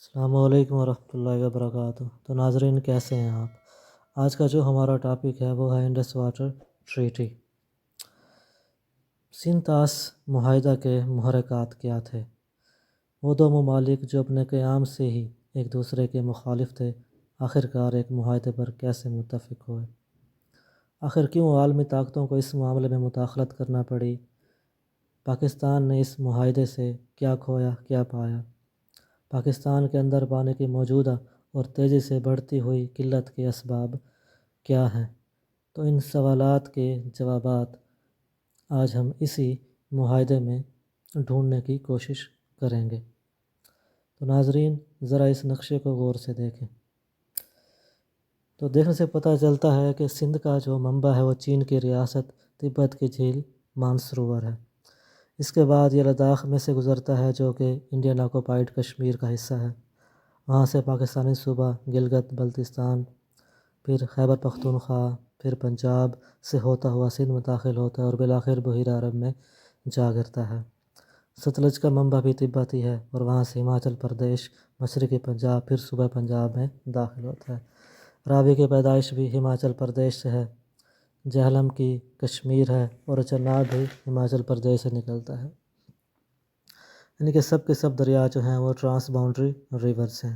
السلام علیکم ورحمۃ اللہ وبرکاتہ۔ تو ناظرین، کیسے ہیں آپ؟ آج کا جو ہمارا ٹاپک ہے وہ ہے انڈس واٹر ٹریٹی۔ سندھ طاس معاہدہ کے محرکات کیا تھے؟ وہ دو ممالک جو اپنے قیام سے ہی ایک دوسرے کے مخالف تھے، آخرکار ایک معاہدے پر کیسے متفق ہوئے؟ آخر کیوں عالمی طاقتوں کو اس معاملے میں مداخلت کرنا پڑی؟ پاکستان نے اس معاہدے سے کیا کھویا، کیا پایا؟ پاکستان کے اندر پانی کی موجودہ اور تیزی سے بڑھتی ہوئی قلت کے اسباب کیا ہیں؟ تو ان سوالات کے جوابات آج ہم اسی معاہدے میں ڈھونڈنے کی کوشش کریں گے۔ تو ناظرین، ذرا اس نقشے کو غور سے دیکھیں۔ تو دیکھنے سے پتہ چلتا ہے کہ سندھ کا جو منبع ہے وہ چین کی ریاست تبت کی جھیل مانسروور ہے۔ اس کے بعد یہ لداخ میں سے گزرتا ہے جو کہ انڈین آکوپائیڈ کشمیر کا حصہ ہے۔ وہاں سے پاکستانی صوبہ گلگت بلتستان، پھر خیبر پختونخوا، پھر پنجاب سے ہوتا ہوا سندھ میں داخل ہوتا ہے اور بالآخر بحیرہ عرب میں جا گرتا ہے۔ ستلج کا منبع بھی تبتی ہے اور وہاں سے ہماچل پردیش، مشرقی پنجاب، پھر صوبہ پنجاب میں داخل ہوتا ہے۔ راوی کی پیدائش بھی ہماچل پردیش سے ہے، جہلم کی کشمیر ہے اور چناب بھی ہماچل پردیش سے نکلتا ہے۔ یعنی کہ سب کے سب دریا جو ہیں وہ ٹرانس باؤنڈری ریورز ہیں۔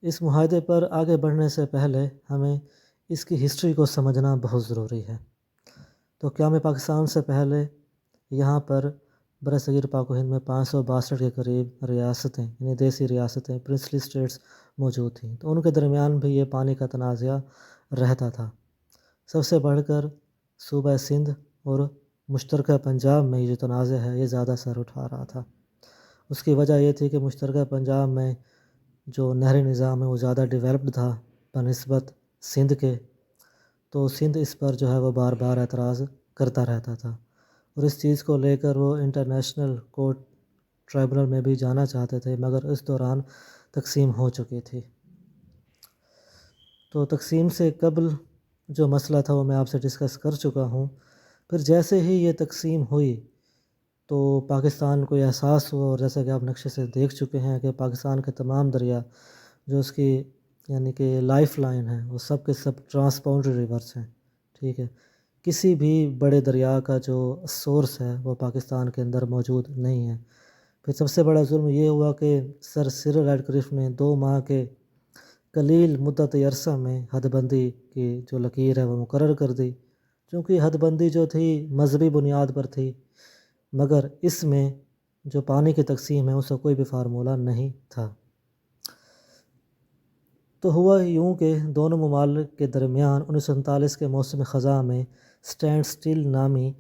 اس معاہدے پر آگے بڑھنے سے پہلے ہمیں اس کی ہسٹری کو سمجھنا بہت ضروری ہے۔ تو قیام پاکستان سے پہلے یہاں پر برصغیر پاک و ہند میں 562 کے قریب ریاستیں، یعنی دیسی ریاستیں، پرنسلی اسٹیٹس موجود تھیں۔ تو ان کے درمیان بھی یہ پانی کا تنازعہ رہتا تھا۔ سب سے بڑھ کر صوبہ سندھ اور مشترکہ پنجاب میں یہ جو تنازع ہے یہ زیادہ سر اٹھا رہا تھا۔ اس کی وجہ یہ تھی کہ مشترکہ پنجاب میں جو نہری نظام ہے وہ زیادہ ڈیولپڈ تھا بنسبت سندھ کے، تو سندھ اس پر جو ہے وہ بار بار اعتراض کرتا رہتا تھا اور اس چیز کو لے کر وہ انٹرنیشنل کورٹ ٹرائبونل میں بھی جانا چاہتے تھے، مگر اس دوران تقسیم ہو چکی تھی۔ تو تقسیم سے قبل جو مسئلہ تھا وہ میں آپ سے ڈسکس کر چکا ہوں۔ پھر جیسے ہی یہ تقسیم ہوئی تو پاکستان کو احساس ہوا، اور جیسا کہ آپ نقشے سے دیکھ چکے ہیں کہ پاکستان کے تمام دریا جو اس کی یعنی کہ لائف لائن ہے وہ سب کے سب ٹرانس باؤنڈری ریورس ہیں، ٹھیک ہے۔ کسی بھی بڑے دریا کا جو سورس ہے وہ پاکستان کے اندر موجود نہیں ہے۔ پھر سب سے بڑا ظلم یہ ہوا کہ سر سرل ریڈکلف نے 2 ماہ کے قلیل مدت عرصہ میں حد بندی کی جو لکیر ہے وہ مقرر کر دی، چونکہ حد بندی جو تھی مذہبی بنیاد پر تھی، مگر اس میں جو پانی کی تقسیم ہے اس کا کوئی بھی فارمولہ نہیں تھا۔ تو ہوا یوں کہ دونوں ممالک کے درمیان 1939 کے موسم خزاں میں اسٹینڈ سٹل نامی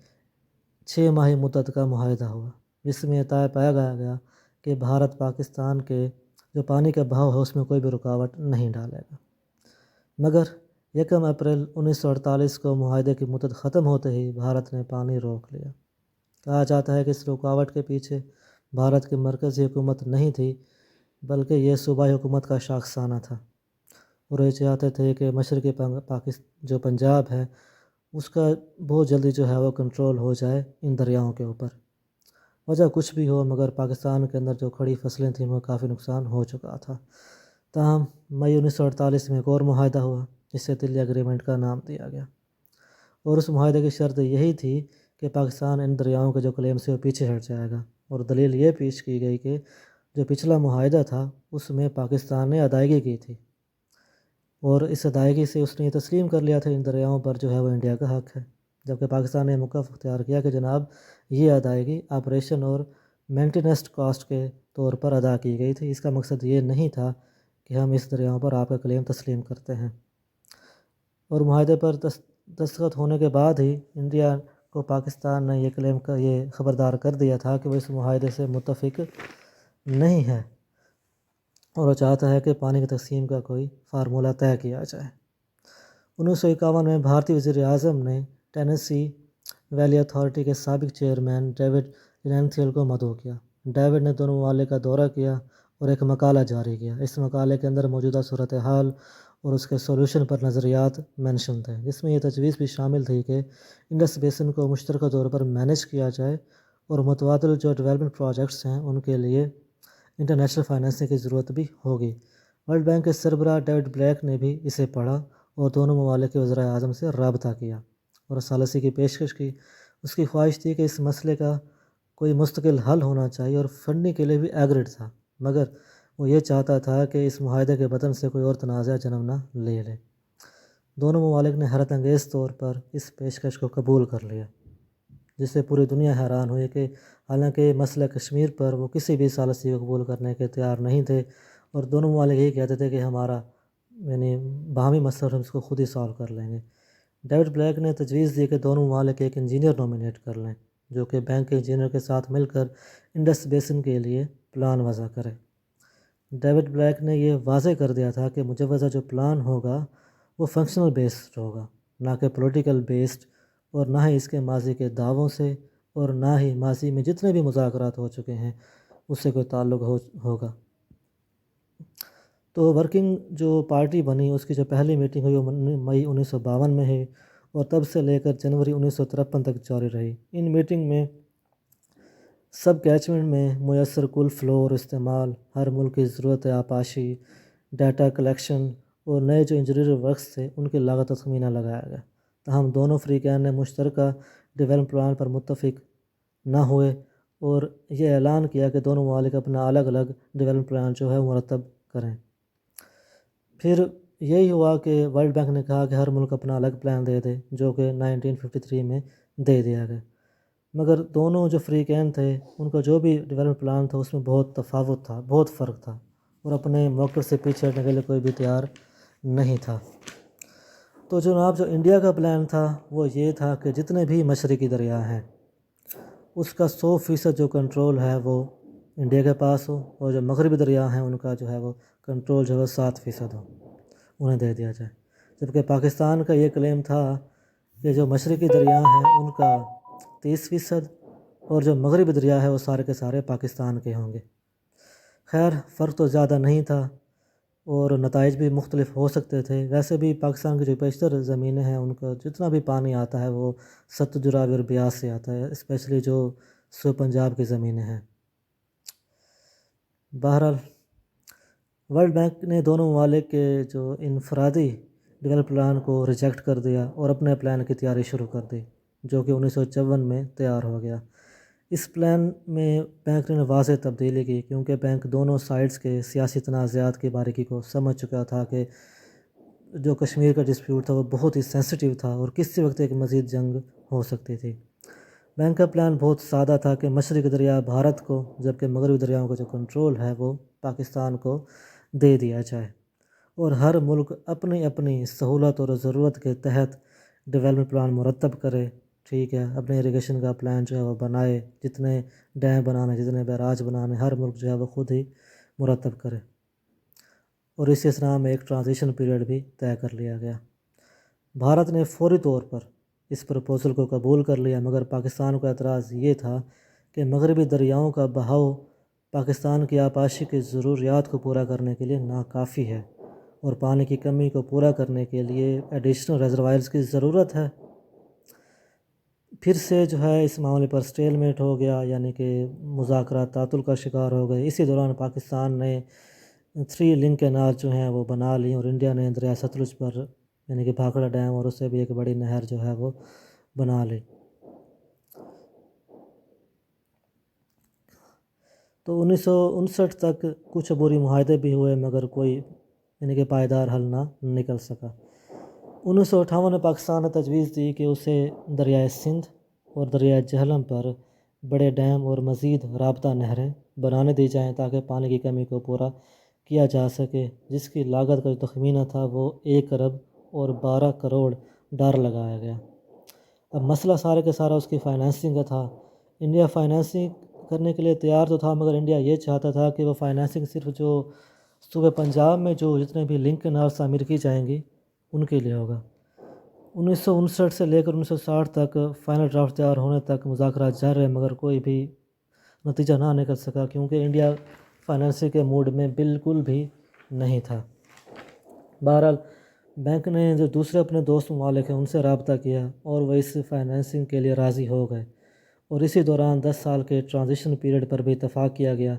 6 ماہی مدت کا معاہدہ ہوا، جس میں یہ طے پایا گیا کہ بھارت پاکستان کے جو پانی کا بہاؤ ہے اس میں کوئی بھی رکاوٹ نہیں ڈالے گا۔ مگر 1 اپریل 1948 کو معاہدے کی مدت ختم ہوتے ہی بھارت نے پانی روک لیا۔ کہا جاتا ہے کہ اس رکاوٹ کے پیچھے بھارت کی مرکزی حکومت نہیں تھی، بلکہ یہ صوبائی حکومت کا شاخسانہ تھا، اور یہ چاہتے تھے کہ مشرقی جو پنجاب ہے اس کا بہت جلدی جو ہے وہ کنٹرول ہو جائے ان دریاؤں کے اوپر۔ وجہ کچھ بھی ہو، مگر پاکستان کے اندر جو کھڑی فصلیں تھیں وہ کافی نقصان ہو چکا تھا۔ تاہم مئی 1948 میں ایک اور معاہدہ ہوا جسے دلی ایگریمنٹ کا نام دیا گیا، اور اس معاہدے کی شرط یہی تھی کہ پاکستان ان دریاؤں کے جو کلیم سے وہ پیچھے ہٹ جائے گا، اور دلیل یہ پیش کی گئی کہ جو پچھلا معاہدہ تھا اس میں پاکستان نے ادائیگی کی تھی، اور اس ادائیگی سے اس نے یہ تسلیم کر لیا تھا ان دریاؤں پر جو ہے وہ انڈیا کا حق ہے، جبکہ پاکستان نے موقف اختیار کیا کہ جناب یہ ادائیگی آپریشن اور مینٹیننس کاسٹ کے طور پر ادا کی گئی تھی، اس کا مقصد یہ نہیں تھا کہ ہم اس دریاؤں پر آپ کا کلیم تسلیم کرتے ہیں۔ اور معاہدے پر دستخط ہونے کے بعد ہی انڈیا کو پاکستان نے یہ خبردار کر دیا تھا کہ وہ اس معاہدے سے متفق نہیں ہے، اور وہ چاہتا ہے کہ پانی کی تقسیم کا کوئی فارمولہ طے کیا جائے۔ 1951 میں بھارتی وزیر اعظم نے ٹینیسی ویلی اتھارٹی کے سابق چیئرمین ڈیوڈ لینتھیل کو مدعو کیا۔ ڈیوڈ نے دونوں ممالک کا دورہ کیا اور ایک مقالہ جاری کیا۔ اس مقالے کے اندر موجودہ صورتحال اور اس کے سولوشن پر نظریات مینشن تھے، جس میں یہ تجویز بھی شامل تھی کہ انڈس بیسن کو مشترکہ طور پر مینیج کیا جائے اور متبادل جو ڈیولپمنٹ پروجیکٹس ہیں ان کے لیے انٹرنیشنل فائنینسنگ کی ضرورت بھی ہوگی۔ ورلڈ بینک کے سربراہ ڈیوڈ بلیک نے بھی اسے پڑھا اور دونوں ممالک کے وزرائے اعظم سے رابطہ کیا اور ثالثی کی پیشکش کی۔ اس کی خواہش تھی کہ اس مسئلے کا کوئی مستقل حل ہونا چاہیے اور فنڈنگ کے لیے بھی ایگریڈ تھا، مگر وہ یہ چاہتا تھا کہ اس معاہدے کے بدن سے کوئی اور تنازع جنم نہ لے لے۔ دونوں ممالک نے حیرت انگیز طور پر اس پیشکش کو قبول کر لیا، جس سے پوری دنیا حیران ہوئی کہ حالانکہ مسئلہ کشمیر پر وہ کسی بھی ثالثی کو قبول کرنے کے تیار نہیں تھے اور دونوں ممالک یہی کہتے تھے کہ ہمارا باہمی مسئلہ ہم اس کو خود ہی سالو کر لیں گے۔ ڈیوڈ بلیک نے تجویز دی کہ دونوں ممالک ایک انجینئر نومینیٹ کر لیں جو کہ بینک کے انجینئر کے ساتھ مل کر انڈس بیسن کے لیے پلان وضع کرے۔ ڈیوڈ بلیک نے یہ واضح کر دیا تھا کہ مجوزہ جو پلان ہوگا وہ فنکشنل بیسڈ ہوگا، نہ کہ پولیٹیکل بیسڈ، اور نہ ہی اس کے ماضی کے دعووں سے اور نہ ہی ماضی میں جتنے بھی مذاکرات ہو چکے ہیں اس سے کوئی تعلق ہوگا۔ تو ورکنگ جو پارٹی بنی اس کی جو پہلی میٹنگ ہوئی وہ مئی 1952 میں ہے اور تب سے لے کر جنوری 1953 تک جاری رہی۔ ان میٹنگ میں سب کیچمنٹ میں میسر کل فلور استعمال، ہر ملک کی ضرورت آپاشی، ڈیٹا کلیکشن اور نئے جو انجینئرنگ ورکس تھے ان کی لاگت تخمینہ لگایا گیا۔ تاہم دونوں فریقین نے مشترکہ ڈیولپمنٹ پلان پر متفق نہ ہوئے اور یہ اعلان کیا کہ دونوں ممالک اپنا الگ الگ ڈیولپمنٹ پلان جو ہے مرتب کریں۔ پھر یہی ہوا کہ ورلڈ بینک نے کہا کہ ہر ملک اپنا الگ پلان دے دے، جو کہ 1953 میں دے دیا گیا، مگر دونوں جو فریقین تھے ان کا جو بھی ڈیولپمنٹ پلان تھا اس میں بہت تفاوت تھا، بہت فرق تھا اور اپنے موقف سے پیچھے ہٹنے کے لیے کوئی بھی تیار نہیں تھا۔ تو جناب جو انڈیا کا پلان تھا وہ یہ تھا کہ جتنے بھی مشرقی دریا ہیں اس کا 100% جو کنٹرول ہے وہ انڈیا کے پاس ہو، اور جو مغربی دریا ہیں ان کا جو ہے وہ کنٹرول جو ہے 7% ہو، انہیں دے دیا جائے۔ جبکہ پاکستان کا یہ کلیم تھا کہ جو مشرقی دریا ہیں ان کا 30% اور جو مغربی دریا ہے وہ سارے کے سارے پاکستان کے ہوں گے۔ خیر فرق تو زیادہ نہیں تھا اور نتائج بھی مختلف ہو سکتے تھے۔ ویسے بھی پاکستان کی جو بیشتر زمینیں ہیں ان کا جتنا بھی پانی آتا ہے وہ ستلج راوی اور بیاس سے آتا ہے، اسپیشلی جو پنجاب کی زمینیں ہیں۔ بہرحال ورلڈ بینک نے دونوں ممالک کے جو انفرادی ڈیولپ پلان کو ریجیکٹ کر دیا اور اپنے پلان کی تیاری شروع کر دی، جو کہ 1954 میں تیار ہو گیا۔ اس پلان میں بینک نے واضح تبدیلی کی کیونکہ بینک دونوں سائڈز کے سیاسی تنازعات کی باریکی کو سمجھ چکا تھا کہ جو کشمیر کا ڈسپیوٹ تھا وہ بہت ہی سینسٹیو تھا اور کسی وقت ایک مزید جنگ ہو سکتی تھی۔ بینک کا پلان بہت سادہ تھا کہ مشرقی دریا بھارت کو، جبکہ مغربی دریاؤں کا جو کنٹرول ہے وہ پاکستان کو دے دیا جائے اور ہر ملک اپنی اپنی سہولت اور ضرورت کے تحت ڈیولپمنٹ پلان مرتب کرے، ٹھیک ہے، اپنے ایریگیشن کا پلان جو ہے وہ بنائے، جتنے ڈیم بنانے، جتنے بیراج بنانے، ہر ملک جو ہے وہ خود ہی مرتب کرے، اور اس اسنا میں ایک ٹرانزیشن پیریڈ بھی طے کر لیا گیا۔ بھارت نے فوری طور پر اس پروپوزل کو قبول کر لیا، مگر پاکستان کا اعتراض یہ تھا کہ مغربی دریاؤں کا بہاؤ پاکستان کی آبپاشی کی ضروریات کو پورا کرنے کے لیے ناکافی ہے اور پانی کی کمی کو پورا کرنے کے لیے ایڈیشنل ریزروائرز کی ضرورت ہے۔ پھر سے جو ہے اس معاملے پر سٹیل میٹ ہو گیا، یعنی کہ مذاکرات تعطل کا شکار ہو گئے۔ اسی دوران پاکستان نے 3 لنک کینال جو ہیں وہ بنا لی اور انڈیا نے دریا ستلج پر یعنی کہ بھاکڑا ڈیم اور اس سے بھی ایک بڑی نہر جو ہے وہ بنا لی۔ تو 1959 تک کچھ عبوری معاہدے بھی ہوئے مگر کوئی یعنی کہ پائیدار حل نہ نکل سکا۔ 1958 میں پاکستان نے تجویز دی کہ اسے دریائے سندھ اور دریائے جہلم پر بڑے ڈیم اور مزید رابطہ نہریں بنانے دی جائیں تاکہ پانی کی کمی کو پورا کیا جا سکے، جس کی لاگت کا جو تخمینہ تھا وہ 1 ارب اور 12 کروڑ ڈالر لگایا گیا۔ اب مسئلہ سارے کے سارا اس کی فائنینسنگ کا تھا۔ انڈیا فائنینسنگ کرنے کے لیے تیار تو تھا، مگر انڈیا یہ چاہتا تھا کہ وہ فائنینسنگ صرف جو صوبہ پنجاب میں جو جتنے بھی لنک کینال تعمیر کی جائیں گی ان کے لیے ہوگا۔ 1959 سے لے کر 1960 تک فائنل ڈرافٹ تیار ہونے تک مذاکرات جاری رہے، مگر کوئی بھی نتیجہ نہ نکل سکا کیونکہ انڈیا فائنینسنگ کے موڈ میں بالکل بھی نہیں تھا۔ بہرحال بینک نے جو دوسرے اپنے دوست ممالک ہیں ان سے رابطہ کیا اور وہ اس فائنینسنگ کے لیے راضی ہو گئے، اور اسی دوران 10 سال کے ٹرانزیشن پیریڈ پر بھی اتفاق کیا گیا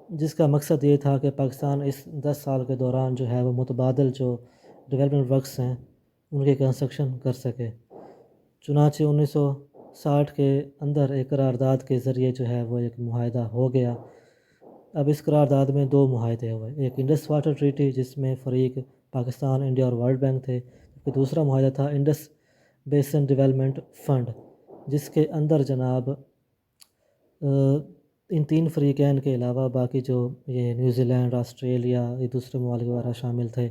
جس کا مقصد یہ تھا کہ پاکستان اس 10 سال کے دوران جو ہے وہ متبادل جو ڈیولپمنٹ ورکس ہیں ان کی کنسٹرکشن کر سکے۔ چنانچہ 1960 کے اندر ایک قرارداد کے ذریعے جو ہے وہ ایک معاہدہ ہو گیا۔ اب اس قرارداد میں 2 معاہدے ہوئے، ایک انڈس واٹر ٹریٹی جس میں فریق پاکستان، انڈیا اور ورلڈ بینک تھے، جبکہ دوسرا معاہدہ تھا انڈس بیسن ڈیولپمنٹ فنڈ، جس کے اندر جناب ان 3 فریقین کے علاوہ باقی جو یہ نیوزی لینڈ، آسٹریلیا، یہ دوسرے ممالک وغیرہ شامل تھے،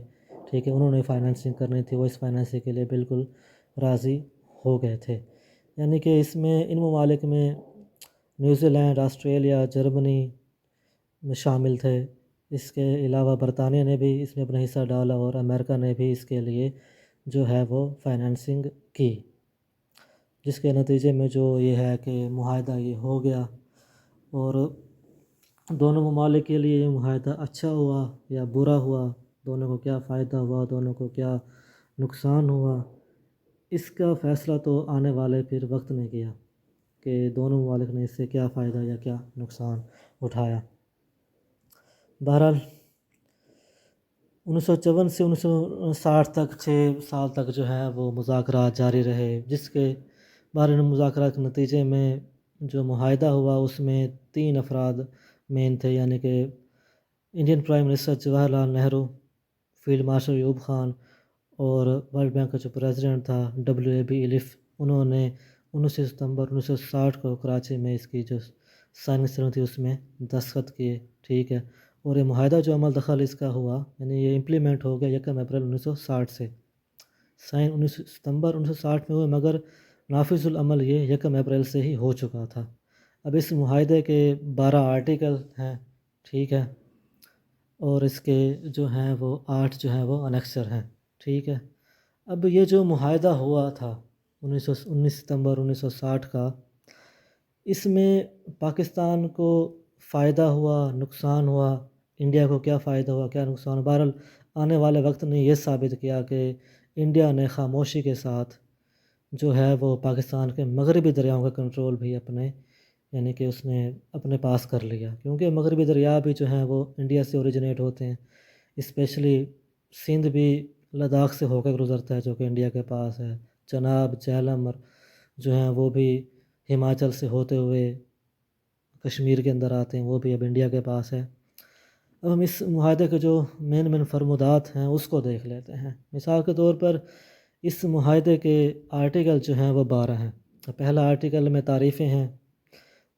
ٹھیک ہے، انہوں نے فائنینسنگ کرنی تھی، وہ اس فائنینسنگ کے لیے بالکل راضی ہو گئے تھے۔ یعنی کہ اس میں ان ممالک میں نیوزی لینڈ، آسٹریلیا، جرمنی میں شامل تھے، اس کے علاوہ برطانیہ نے بھی اس میں اپنا حصہ ڈالا اور امریکہ نے بھی اس کے لیے جو ہے وہ فائنینسنگ کی، جس کے نتیجے میں جو یہ ہے کہ معاہدہ یہ ہو گیا۔ اور دونوں ممالک کے لیے یہ معاہدہ اچھا ہوا یا برا ہوا، دونوں کو کیا فائدہ ہوا، دونوں کو کیا نقصان ہوا، اس کا فیصلہ تو آنے والے پھر وقت نے کیا کہ دونوں ممالک نے اس سے کیا فائدہ یا کیا نقصان اٹھایا۔ بہرحال 1954 سے 1960 تک 6 سال تک جو ہے وہ مذاکرات جاری رہے، جس کے بارے میں مذاکرات کے نتیجے میں جو معاہدہ ہوا اس میں 3 افراد مین تھے، یعنی کہ Indian prime minister Jawahar Lal Nehru, field marshal Ayub Khan اور ورلڈ بینک کا جو پریزیڈنٹ تھا WAB ایلف، انہوں نے 19 ستمبر 1960 کو کراچی میں اس کی جو سائننگ سیریمنی تھی اس میں دستخط کیے، ٹھیک ہے۔ اور یہ معاہدہ جو عمل دخل اس کا ہوا، یعنی یہ امپلیمنٹ ہو گیا 1 اپریل 1960 سے، سائن 19 ستمبر 1960 میں ہوئے، مگر نافذ العمل یہ 1 اپریل سے ہی ہو چکا تھا۔ اب اس معاہدے کے 12 آرٹیکل ہیں، ٹھیک ہے، اور اس کے جو ہیں وہ 8 جو ہیں وہ انیکسر ہیں، ٹھیک ہے۔ اب یہ جو معاہدہ ہوا تھا 19 ستمبر 1960 کا، اس میں پاکستان کو فائدہ ہوا، نقصان ہوا، انڈیا کو کیا فائدہ ہوا، کیا نقصان ہوا، بہرحال آنے والے وقت نے یہ ثابت کیا کہ انڈیا نے خاموشی کے ساتھ جو ہے وہ پاکستان کے مغربی دریاؤں کا کنٹرول بھی اپنے، یعنی کہ اس نے اپنے پاس کر لیا، کیونکہ مغربی دریا بھی جو ہیں وہ انڈیا سے اوریجنیٹ ہوتے ہیں، اسپیشلی سندھ بھی لداخ سے ہو کر گزرتا ہے جو کہ انڈیا کے پاس ہے، چناب، جہلم جو ہیں وہ بھی ہماچل سے ہوتے ہوئے کشمیر کے اندر آتے ہیں، وہ بھی اب انڈیا کے پاس ہے۔ اب ہم اس معاہدے کے جو مین فرمودات ہیں اس کو دیکھ لیتے ہیں۔ مثال کے طور پر اس معاہدے کے آرٹیکل جو ہیں وہ 12 ہیں۔ پہلا آرٹیکل میں تعریفیں ہیں،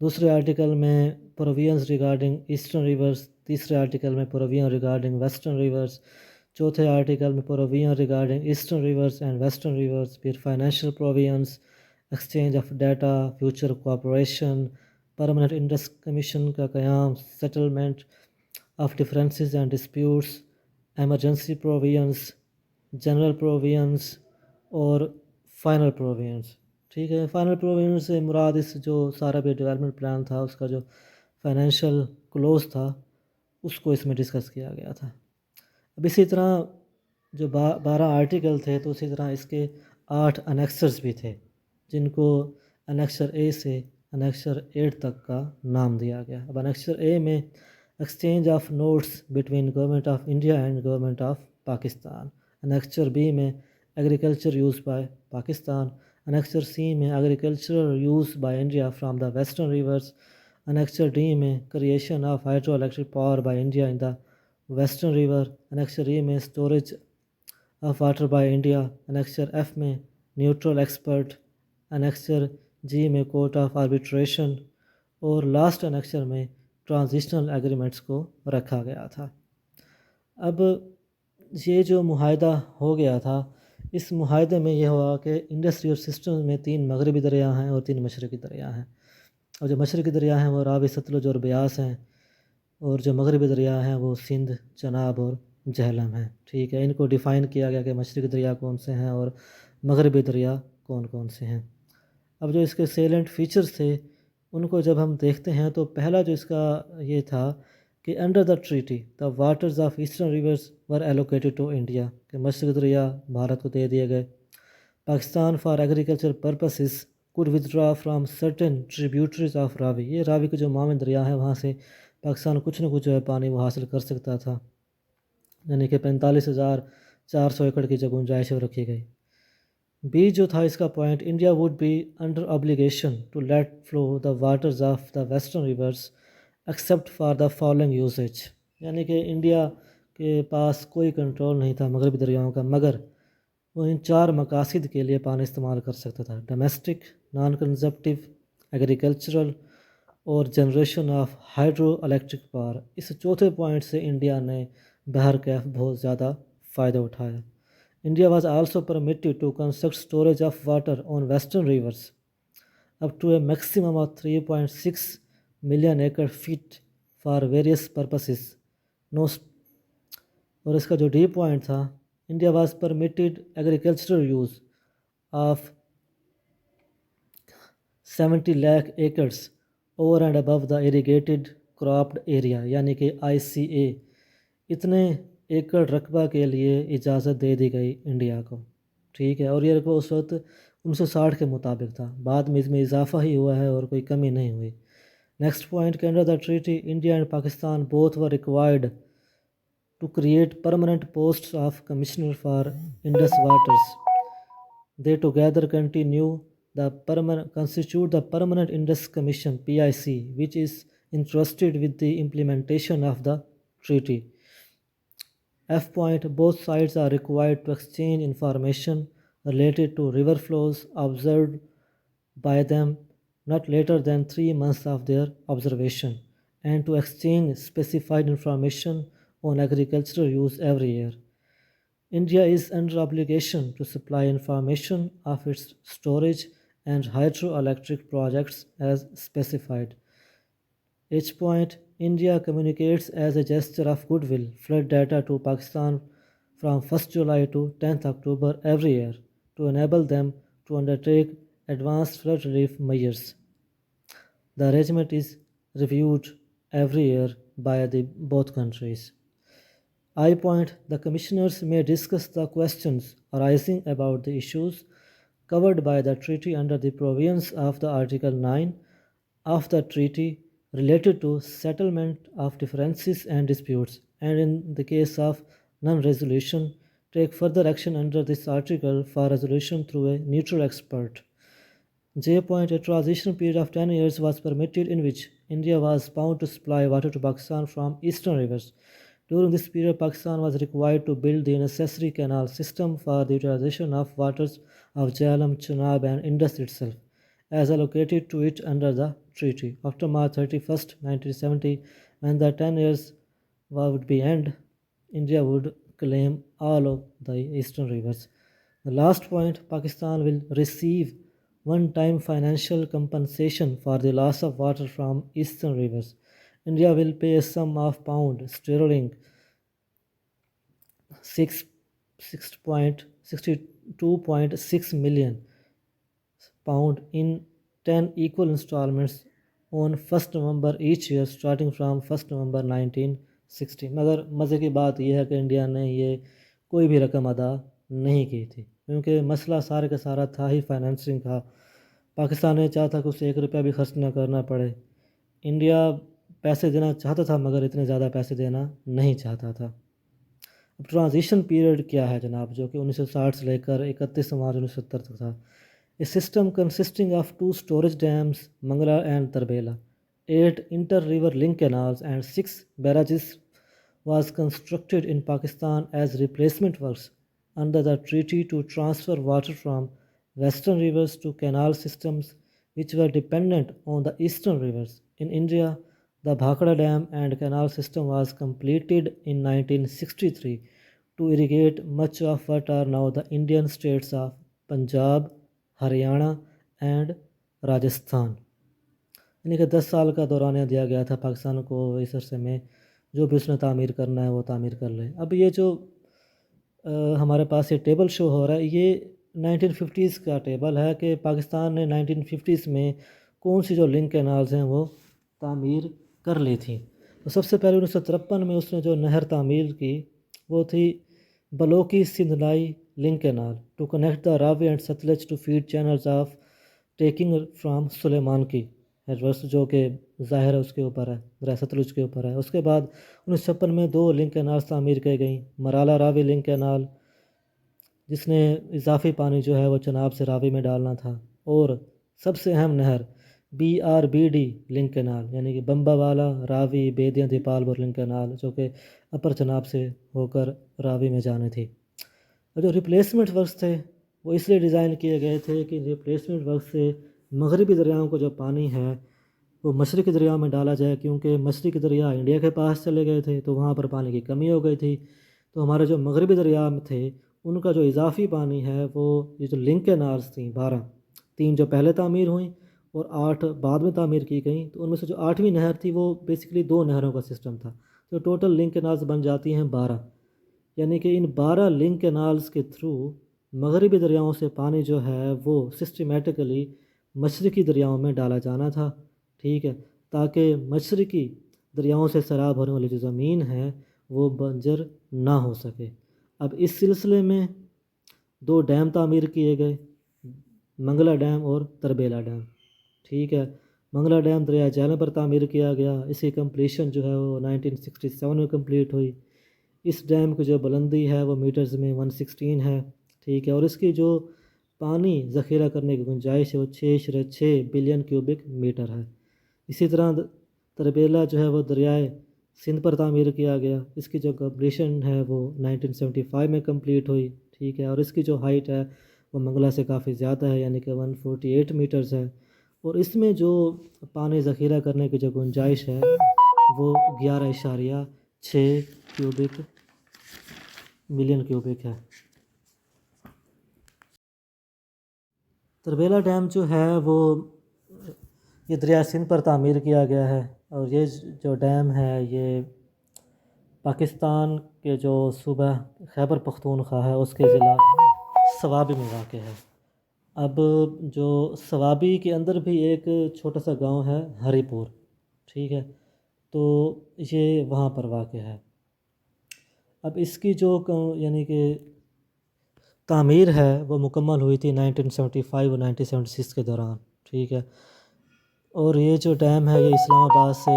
دوسرے آرٹیکل میں پروویژنز ریگارڈنگ ایسٹرن ریورز، تیسرے آرٹیکل میں پروویژن ریگارڈنگ ویسٹرن ریورز، چوتھے آرٹیکل میں provision regarding eastern rivers and western rivers, پھر financial provisions, exchange of data, future cooperation, permanent Indus commission کا قیام، settlement of differences and disputes, emergency provisions, general provisions اور final provisions, ٹھیک ہے۔ Final provision سے مراد اس جو سارا بھی ڈیولپمنٹ پلان تھا اس کا جو فائنینشیل کلوز تھا اس کو اس میں ڈسکس کیا گیا تھا۔ اب اسی طرح جو 12 آرٹیکل تھے تو اسی طرح اس کے 8 انیکسرز بھی تھے، جن کو انیکسر اے سے انیکسر 8 تک کا نام دیا گیا۔ اب انیکسر اے میں exchange of notes between government of India and government of Pakistan, annexure B میں agriculture use by Pakistan, annexure C میں agricultural use by India from the western rivers, annexure D میں creation of hydro electric power by India in the western river, annexure E میں storage of water by India, annexure F میں neutral expert, annexure G میں court of arbitration, اور last annexure میں transitional agreements کو رکھا گیا تھا۔ اب یہ جو معاہدہ ہو گیا تھا، اس معاہدے میں یہ ہوا کہ انڈسٹریل سسٹم میں 3 مغربی دریا ہیں اور 3 مشرقی دریا ہیں، اور جو مشرقی دریا ہیں وہ راوی، ستلج اور بیاس ہیں، اور جو مغربی دریا ہیں وہ سندھ، چناب اور جہلم ہیں، ٹھیک ہے۔ ان کو ڈیفائن کیا گیا کہ مشرقی دریا کون سے ہیں اور مغربی دریا کون کون سے ہیں۔ اب جو اس کے سیلنٹ فیچرز تھے ان کو جب ہم دیکھتے ہیں تو پہلا جو اس کا یہ تھا کہ under the treaty the waters of eastern rivers were allocated to India, کہ مشرقی دریا بھارت کو دے دیے گئے۔ Pakistan for agriculture purposes could withdraw from certain tributaries of Ravi, یہ راوی کے جو معاون دریا ہیں وہاں سے پاکستان کچھ نہ کچھ جو ہے پانی وہ حاصل کر سکتا تھا، یعنی کہ 45,400 ایکڑ کی جو گنجائش ہے وہ رکھی گئی۔ بی جو تھا اس کا point, India would be under obligation to let flow the waters of the western rivers except for the following usage, یعنی کہ انڈیا کے پاس کوئی کنٹرول نہیں تھا مغربی دریاؤں کا، مگر وہ ان 4 مقاصد کے لیے پانی استعمال کر سکتا تھا: ڈومیسٹک، نان کنزپٹیو، ایگریکلچرل اور generation of hydro electric power. اس چوتھے پوائنٹ سے انڈیا نے بہر کیف بہت زیادہ فائدہ اٹھایا۔ India was also permitted to construct storage of water on western rivers up to a maximum of 3.6 million acre feet for various purposes. اور اس کا جو ڈی پوائنٹ تھا، India was permitted agricultural use of 70 lakh acres over and above the irrigated cropped area، یعنی کہ ICA اتنے ایکڑ رقبہ کے لیے اجازت دے دی گئی انڈیا کو، ٹھیک ہے، اور یہ رقبہ اس وقت 1960 کے مطابق تھا، بعد میں اس میں اضافہ ہی ہوا ہے اور کوئی کمی نہیں ہوئی۔ نیکسٹ پوائنٹ کہ under the treaty India and Pakistan both were required to create permanent posts of commissioner for Indus waters. They together constitute the Permanent Indus Commission (PIC), which is entrusted with the implementation of the treaty. F point, both sides are required to exchange information related to river flows observed by them not later than 3 months of their observation, and to exchange specified information on agricultural use every year. India is under obligation to supply information of its storage and hydroelectric projects as specified. H point, India communicates as a gesture of goodwill flood data to Pakistan from 1st July to 10th October every year to enable them to undertake advanced flood relief measures. The arrangement is reviewed every year by the both countries. I point, the commissioners may discuss the questions arising about the issues covered by the treaty under the provisions of the Article 9 of the treaty related to settlement of differences and disputes, and in the case of non-resolution, take further action under this article for resolution through a neutral expert. J point, a transition period of 10 years was permitted in which India was bound to supply water to Pakistan from eastern rivers. During this period, Pakistan was required to build the necessary canal system for the utilization of waters of Jhelum, Chenab and Indus itself, as allocated to it under the treaty. After March 31st, 1970, when the 10 years would be end, India would claim all of the eastern rivers. The last point, Pakistan will receive one-time financial compensation for the loss of water from eastern rivers. India will pay a sum of pound sterling 62.6 million pound in 10 equal installments on 1st November each year starting from 1st November 1960. مگر مزے کی بات یہ ہے کہ India نے یہ کوئی بھی رقم ادا نہیں کی تھی، کیونکہ مسئلہ سارے کا سارا تھا ہی فائنینسنگ کا۔ پاکستان نے چاہتا کہ اسے 1 روپیہ بھی خرچ نہ کرنا پڑے، انڈیا پیسے دینا چاہتا تھا مگر اتنے زیادہ پیسے دینا نہیں چاہتا تھا۔ اب ٹرانزیشن پیریڈ کیا ہے جناب، جو کہ 1960 سے لے کر 31 مارچ 1970 تک تھا۔ A system consisting of 2 storage dams, Mangala and Tarbela, 8 inter-river link canals and 6 barrages was constructed in Pakistan as replacement works under the treaty to transfer water from western rivers to canal systems which were dependent on the eastern rivers. In India, the Bhakra Dam and canal system was completed in 1963 to irrigate much of what are now the Indian states of Punjab, Haryana and Rajasthan, یعنی کہ 10 سال کا دورانیہ دیا گیا تھا پاکستان کو، اس عرصے میں جو بھی اس نے تعمیر کرنا ہے وہ تعمیر کر لے۔ اب یہ جو ہمارے پاس یہ ٹیبل شو ہو رہا ہے، یہ 1950s کا ٹیبل ہے کہ پاکستان نے 1950s میں کون سی جو لنک کینالز ہیں وہ تعمیر کر لی تھیں۔ تو سب سے پہلے 1953 میں اس نے جو نہر تعمیر کی وہ تھی Balloki سندھلائی link canal to connect the Ravi and Satluj to feed channels of taking from Suleiman Ki, head works جو کہ ظاہر ہے اس کے اوپر ہے، دریا ستلج کے اوپر ہے۔ اس کے بعد 1956 میں 2 لنک کینالز تعمیر کی گئیں، مرالا راوی لنک کینال جس نے اضافی پانی جو ہے وہ چناب سے راوی میں ڈالنا تھا، اور سب سے اہم نہر BRBD لنک کینال یعنی کہ بمبا والا راوی بیدیاں دیپالپور لنک کینال جو کہ اپر چناب سے ہو کر راوی میں جانے تھی۔ اور جو ریپلیسمنٹ ورکس تھے وہ اس لیے ڈیزائن کیے گئے تھے کہ ریپلیسمنٹ ورکس سے مغربی دریاؤں کو جو پانی ہے وہ مشرقی دریاؤں میں ڈالا جائے، کیونکہ مشرقی دریا انڈیا کے پاس چلے گئے تھے تو وہاں پر پانی کی کمی ہو گئی تھی۔ تو ہمارے جو مغربی دریا تھے ان کا جو اضافی پانی ہے وہ یہ جو لنک کینالز تھیں 12، 3 جو پہلے تعمیر ہوئیں اور 8 بعد میں تعمیر کی گئیں، تو ان میں سے جو 8ویں نہر تھی وہ بیسیکلی 2 نہروں کا سسٹم تھا، تو ٹوٹل لنک کینالز بن جاتی ہیں 12، یعنی کہ ان 12 لنک کینالز کے تھرو مغربی دریاؤں سے پانی جو ہے وہ سسٹمیٹیکلی مشرقی دریاؤں میں ڈالا جانا تھا، ٹھیک ہے، تاکہ مشرقی دریاؤں سے سیراب ہونے والی جو زمین ہے وہ بنجر نہ ہو سکے۔ اب اس سلسلے میں 2 ڈیم تعمیر کیے گئے، منگلا ڈیم اور تربیلا ڈیم، ٹھیک ہے۔ منگلا ڈیم دریا جہلم پر تعمیر کیا گیا، اس کی کمپلیشن جو ہے وہ 1967 میں کمپلیٹ ہوئی۔ اس ڈیم کی جو بلندی ہے وہ میٹرز میں 116 ہے، ٹھیک ہے، اور اس کی جو پانی ذخیرہ کرنے کی گنجائش ہے وہ 6.6 بلین کیوبک میٹر ہے۔ اسی طرح تربیلا جو ہے وہ دریائے سندھ پر تعمیر کیا گیا، اس کی جو کمپلیشن ہے وہ 1975 میں کمپلیٹ ہوئی، ٹھیک ہے، اور اس کی جو ہائٹ ہے وہ منگلا سے کافی زیادہ ہے، یعنی کہ 148 میٹرز ہے، اور اس میں جو پانی ذخیرہ کرنے کی جو گنجائش ہے وہ 11.6 کیوبک ملین کیوبک ہے۔ تربیلا ڈیم جو ہے وہ یہ دریا سندھ پر تعمیر کیا گیا ہے، اور یہ جو ڈیم ہے یہ پاکستان کے جو صوبہ خیبر پختونخوا ہے اس کے ضلع صوابی میں واقع ہے۔ اب جو صوابی کے اندر بھی ایک چھوٹا سا گاؤں ہے ہری پور، ٹھیک ہے، تو یہ وہاں پر واقع ہے۔ اب اس کی جو یعنی کہ تعمیر ہے وہ مکمل ہوئی تھی 1975 اور 1976 کے دوران، ٹھیک ہے، اور یہ جو ڈیم ہے یہ اسلام آباد سے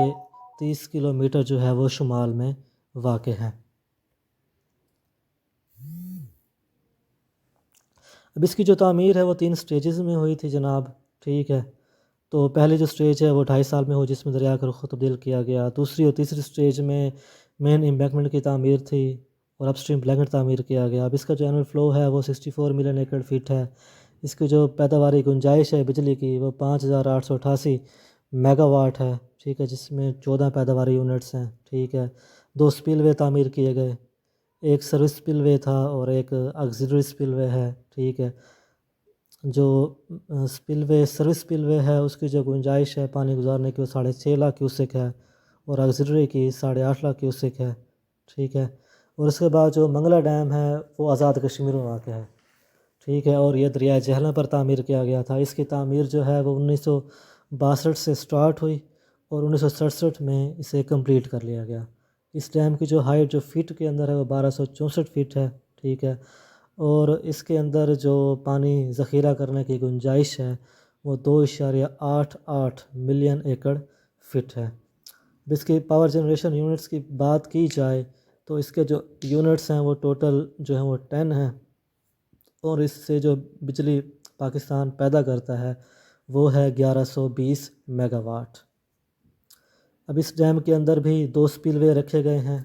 30 کلومیٹر جو ہے وہ شمال میں واقع ہے۔ اب اس کی جو تعمیر ہے وہ 3 سٹیجز میں ہوئی تھی جناب، ٹھیک ہے، تو پہلی جو سٹیج ہے وہ 2.5 سال میں ہوئی جس میں دریا کا رخ تبدیل کیا گیا، دوسری اور تیسری سٹیج میں مین امبیکمنٹ کی تعمیر تھی اور اپ اسٹریم پلانٹ تعمیر کیا گیا۔ اب اس کا جو اینول فلو ہے وہ 64 ملین ایکڑ فٹ ہے۔ اس کی جو پیداواری گنجائش ہے بجلی کی وہ 5888 میگا واٹ ہے، ٹھیک ہے، جس میں 14 پیداواری یونٹس ہیں، ٹھیک ہے، 2 سپل وے تعمیر کیے گئے، ایک سروس سپل وے تھا اور ایک آگزیلری سپل وے ہے، ٹھیک ہے۔ جو سپل وے سروس سپل وے ہے اس کی جو گنجائش ہے پانی گزارنے کی وہ 6.5 لاکھ کیوسک ہے اور آگزیلری کی 8.5 لاکھ کیوسک ہے، ٹھیک ہے، اور اس کے بعد جو منگلا ڈیم ہے وہ آزاد کشمیر میں واقع ہے، ٹھیک ہے، اور یہ دریائے جہلم پر تعمیر کیا گیا تھا۔ اس کی تعمیر جو ہے وہ 1962 سے سٹارٹ ہوئی اور 1967 میں اسے کمپلیٹ کر لیا گیا۔ اس ڈیم کی جو ہائٹ جو فٹ کے اندر ہے وہ 1264 فٹ ہے، ٹھیک ہے، اور اس کے اندر جو پانی ذخیرہ کرنے کی گنجائش ہے وہ 2.88 ملین ایکڑ فٹ ہے۔ اب اس کی پاور جنریشن یونٹس کی بات کی جائے تو اس کے جو یونٹس ہیں وہ ٹوٹل جو ہیں وہ 10 ہیں، اور اس سے جو بجلی پاکستان پیدا کرتا ہے وہ ہے 1120 میگا واٹ۔ اب اس ڈیم کے اندر بھی 2 سپل وے رکھے گئے ہیں،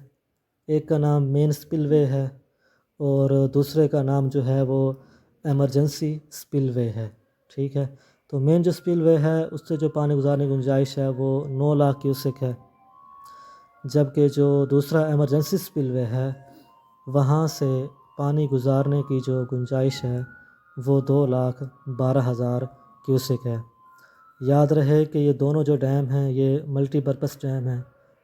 ایک کا نام مین سپل وے ہے اور دوسرے کا نام جو ہے وہ ایمرجنسی سپل وے ہے، ٹھیک ہے، تو مین جو سپل وے ہے اس سے جو پانی گزارنے کی گنجائش ہے وہ 9 لاکھ کیوسک ہے، جبکہ جو دوسرا ایمرجنسی سپل وے ہے وہاں سے پانی گزارنے کی جو گنجائش ہے وہ 2,12,000 کیوسک ہے۔ یاد رہے کہ یہ دونوں جو ڈیم ہیں یہ ملٹی پرپس ڈیم ہیں،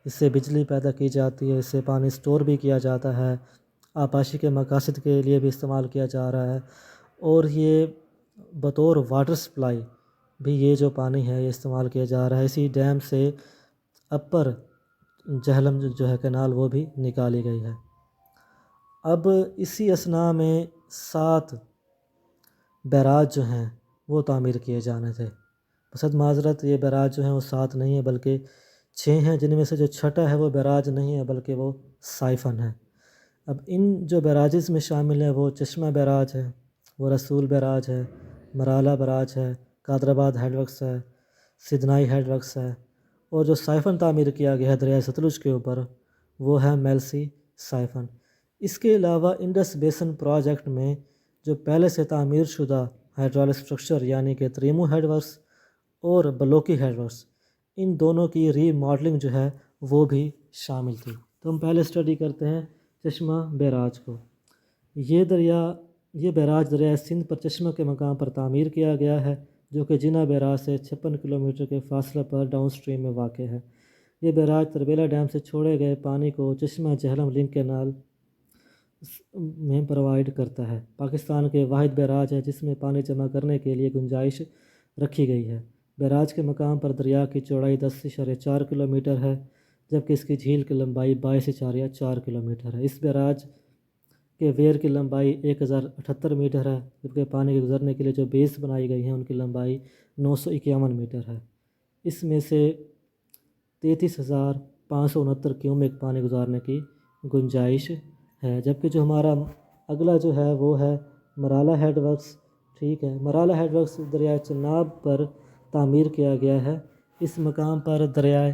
اس سے بجلی پیدا کی جاتی ہے، اس سے پانی سٹور بھی کیا جاتا ہے، آبپاشی کے مقاصد کے لیے بھی استعمال کیا جا رہا ہے، اور یہ بطور واٹر سپلائی بھی یہ جو پانی ہے یہ استعمال کیا جا رہا ہے۔ اسی ڈیم سے اپر جہلم جو ہے کینال وہ بھی نکالی گئی ہے۔ اب اسی اثناء میں 7 بیراج جو ہیں وہ تعمیر کیے جانے تھے، بصد معذرت یہ بیراج جو ہیں وہ 7 نہیں ہیں بلکہ 6 ہیں، جن میں سے جو چھٹا ہے وہ بیراج نہیں ہے بلکہ وہ سائفن ہے۔ اب ان جو بیراجز میں شامل ہیں وہ چشمہ بیراج ہے، وہ رسول بیراج ہے، مرالہ بیراج ہے، قادر آباد ہیڈ ورکس ہے، سدنائی ہیڈ ورکس ہے، اور جو سائفن تعمیر کیا گیا ہے دریائے ستلج کے اوپر وہ ہے میلسی سائفن۔ اس کے علاوہ انڈس بیسن پروجیکٹ میں جو پہلے سے تعمیر شدہ ہائیڈرولک سٹرکچر یعنی کہ تریمو ہیڈ ورکس اور بلوکی ہیڈ ورکس، ان دونوں کی ری ماڈلنگ جو ہے وہ بھی شامل تھی۔ تو ہم پہلے اسٹڈی کرتے ہیں چشمہ بیراج کو۔ یہ بیراج دریائے سندھ پر چشمہ کے مقام پر تعمیر کیا گیا ہے، جو کہ جناح بیراج سے 56 کلومیٹر کے فاصلے پر ڈاؤن سٹریم میں واقع ہے۔ یہ بیراج تربیلا ڈیم سے چھوڑے گئے پانی کو چشمہ جہلم لنک کینال میں پرووائڈ کرتا ہے۔ پاکستان کے واحد بیراج ہے جس میں پانی جمع کرنے کے لیے گنجائش رکھی گئی ہے۔ بیراج کے مقام پر دریا کی چوڑائی 10.4 کلومیٹر ہے، جبکہ اس کی جھیل کی لمبائی 22.4 کلومیٹر ہے۔ اس بیراج کے ویر کی لمبائی 1078 میٹر ہے، جبکہ پانی کے گزرنے کے لیے جو بیس بنائی گئی ہیں ان کی لمبائی 951 میٹر ہے۔ اس میں سے 33,569 کیومک پانی گزارنے کی گنجائش ہے، جبکہ جو ہمارا اگلا جو ہے وہ ہے مرالہ ہیڈ ورکس۔ ٹھیک ہے، مرالہ ہیڈ ورکس دریائے چناب پر تعمیر کیا گیا ہے۔ اس مقام پر دریائے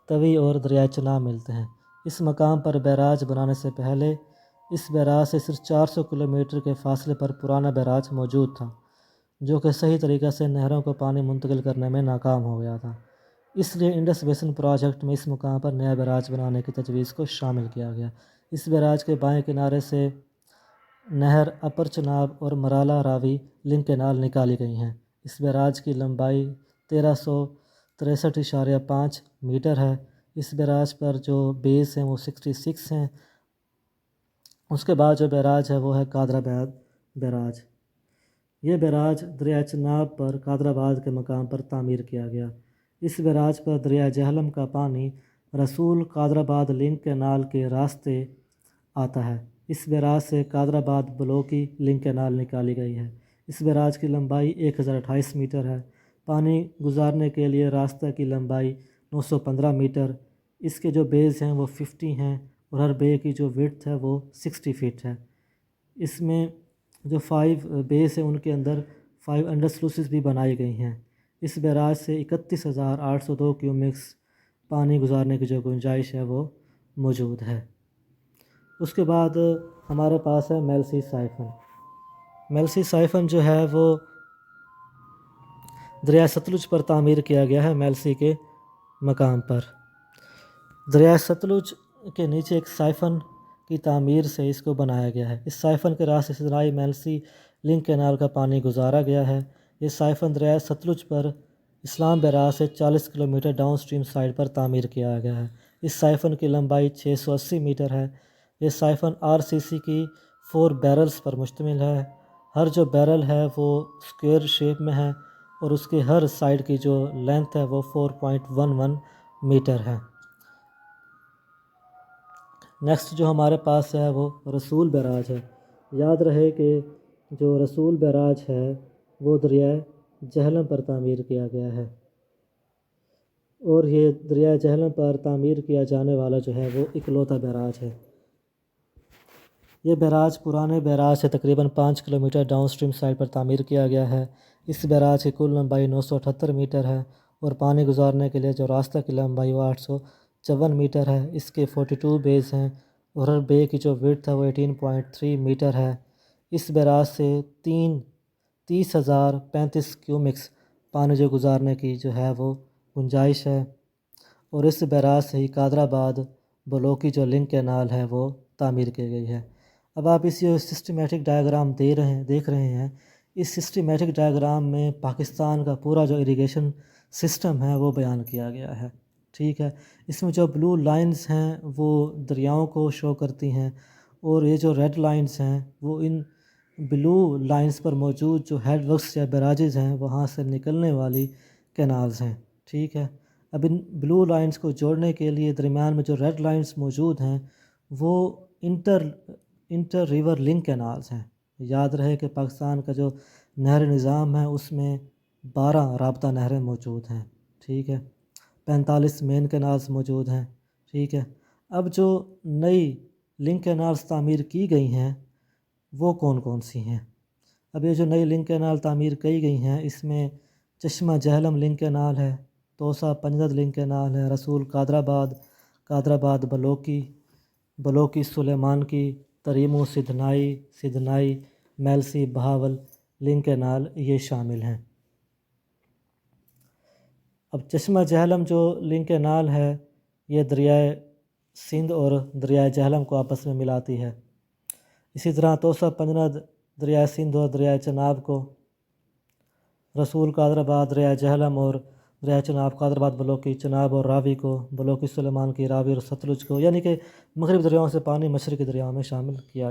توی اور دریائے چناب ملتے ہیں۔ اس مقام پر بیراج بنانے سے پہلے اس بیراج سے صرف 400 کلومیٹر کے فاصلے پر پرانا بیراج موجود تھا، جو کہ صحیح طریقے سے نہروں کو پانی منتقل کرنے میں ناکام ہو گیا تھا۔ اس لیے انڈس بیسن پروجیکٹ میں اس مقام پر نیا بیراج بنانے کی تجویز کو شامل کیا گیا۔ اس بیراج کے بائیں کنارے سے نہر اپر چناب اور مرالہ راوی لنک کینال نکالی گئی ہیں۔ اس بیراج کی لمبائی 1363.5 میٹر ہے۔ اس بیراج پر جو بیس ہیں وہ 66 ہیں۔ اس کے بعد جو بیراج ہے وہ ہے قادر آباد بیراج۔ یہ بیراج دریائے چناب پر قادر آباد کے مقام پر تعمیر کیا گیا۔ اس بیراج پر دریائے جہلم کا پانی رسول قادر آباد لنک کینال کے راستے آتا ہے۔ اس بیراج سے قادر آباد بلوکی لنک کینال نکالی گئی ہے۔ اس بیراج کی لمبائی 1028 میٹر ہے۔ پانی گزارنے کے لیے راستہ کی لمبائی 915 میٹر، اس کے جو بیز ہیں وہ 50 ہیں اور ہر بے کی جو وڈتھ ہے وہ 60 فٹ ہے۔ اس میں جو 5 بیس ہیں ان کے اندر 5 انڈر سلوسز بھی بنائی گئی ہیں۔ اس بیراج سے 31,802 کیومکس پانی گزارنے کی جو گنجائش ہے وہ موجود ہے۔ اس کے بعد ہمارے پاس ہے میلسی سائفن۔ میلسی سائفن جو ہے وہ دریائے ستلج پر تعمیر کیا گیا ہے، میلسی کے مقام پر۔ دریائے ستلج کے نیچے ایک سائفن کی تعمیر سے اس کو بنایا گیا ہے۔ اس سائفن کے راستے سے سدنائی میلسی لنک کینال کا پانی گزارا گیا ہے۔ یہ سائفن دریائے ستلج پر اسلام بیراج سے 40 کلومیٹر ڈاؤن سٹریم سائڈ پر تعمیر کیا گیا ہے۔ اس سائفن کی لمبائی 680 میٹر ہے۔ یہ سائفن RCC کی 4 بیرلز پر مشتمل ہے۔ ہر جو بیرل ہے وہ اسکوئر شیپ میں ہے اور اس کے ہر سائڈ کی جو لینتھ ہے وہ 4.11 میٹر ہے۔ نیکسٹ جو ہمارے پاس ہے وہ رسول بیراج ہے۔ یاد رہے کہ جو رسول بیراج ہے وہ دریائے جہلم پر تعمیر کیا گیا ہے، اور یہ دریائے جہلم پر تعمیر کیا جانے والا جو ہے وہ اکلوتا بیراج ہے۔ یہ بیراج پرانے بیراج سے تقریباً 5 کلومیٹر ڈاؤن سٹریم سائڈ پر تعمیر کیا گیا ہے۔ اس بیراج کی کل لمبائی 978 میٹر ہے اور پانی گزارنے کے لیے جو راستہ کی لمبائی وہ 854 میٹر ہے۔ اس کے 42 بیز ہیں اور ہر بے کی جو وڈتھ ہے وہ 18.3 میٹر ہے۔ اس بیراج سے 30,035 کیومکس پانی جو گزارنے کی جو ہے وہ گنجائش ہے، اور اس بیراج سے ہی قادر آباد بلوکی جو لنک کینال ہے وہ تعمیر کی گئی ہے۔ اب آپ اس سسٹمیٹک ڈائیگرام دیکھ رہے ہیں۔ اس سسٹمیٹک ڈائیگرام میں پاکستان کا پورا جو اریگیشن سسٹم ہے وہ بیان کیا گیا ہے۔ ٹھیک ہے، اس میں جو بلو لائنز ہیں وہ دریاؤں کو شو کرتی ہیں، اور یہ جو ریڈ لائنز ہیں وہ ان بلو لائنز پر موجود جو ہیڈ ورکس یا بیراجز ہیں وہاں سے نکلنے والی کینالز ہیں۔ ٹھیک ہے، اب ان بلو لائنز کو جوڑنے کے لیے درمیان میں جو ریڈ لائنز موجود ہیں وہ انٹر ریور لنک کینالز ہیں۔ یاد رہے کہ پاکستان کا جو نہر نظام ہے اس میں 12 رابطہ نہریں موجود ہیں، ٹھیک ہے، 45 مین کینالز موجود ہیں، ٹھیک ہے۔ اب جو نئی لنک کینالز تعمیر کی گئی ہیں وہ کون کون سی ہیں؟ اب یہ جو نئی لنک کینال تعمیر کی گئی ہیں اس میں چشمہ جہلم لنک کینال ہے، توسا پنجد لنک کینال ہے، رسول قادرآباد بلوکی سلیمان کی، تریمو سدھنائی میلسی بہاول لنک کینال یہ شامل ہیں۔ اب چشمہ جہلم جو لنک کینال ہے یہ دریائے سندھ اور دریائے جہلم کو آپس میں ملاتی ہے۔ اسی طرح توسا پنجد دریائے سندھ اور دریائے چناب کو، رسول قادرآباد دریائے جہلم اور دریائے چناب قادرآباد بلوکی چناب اور راوی کو، بلوکی سلیمان کی راوی اور ستلج کو، یعنی کہ مغربی دریاؤں سے پانی مشرقی دریاؤں میں شامل کیا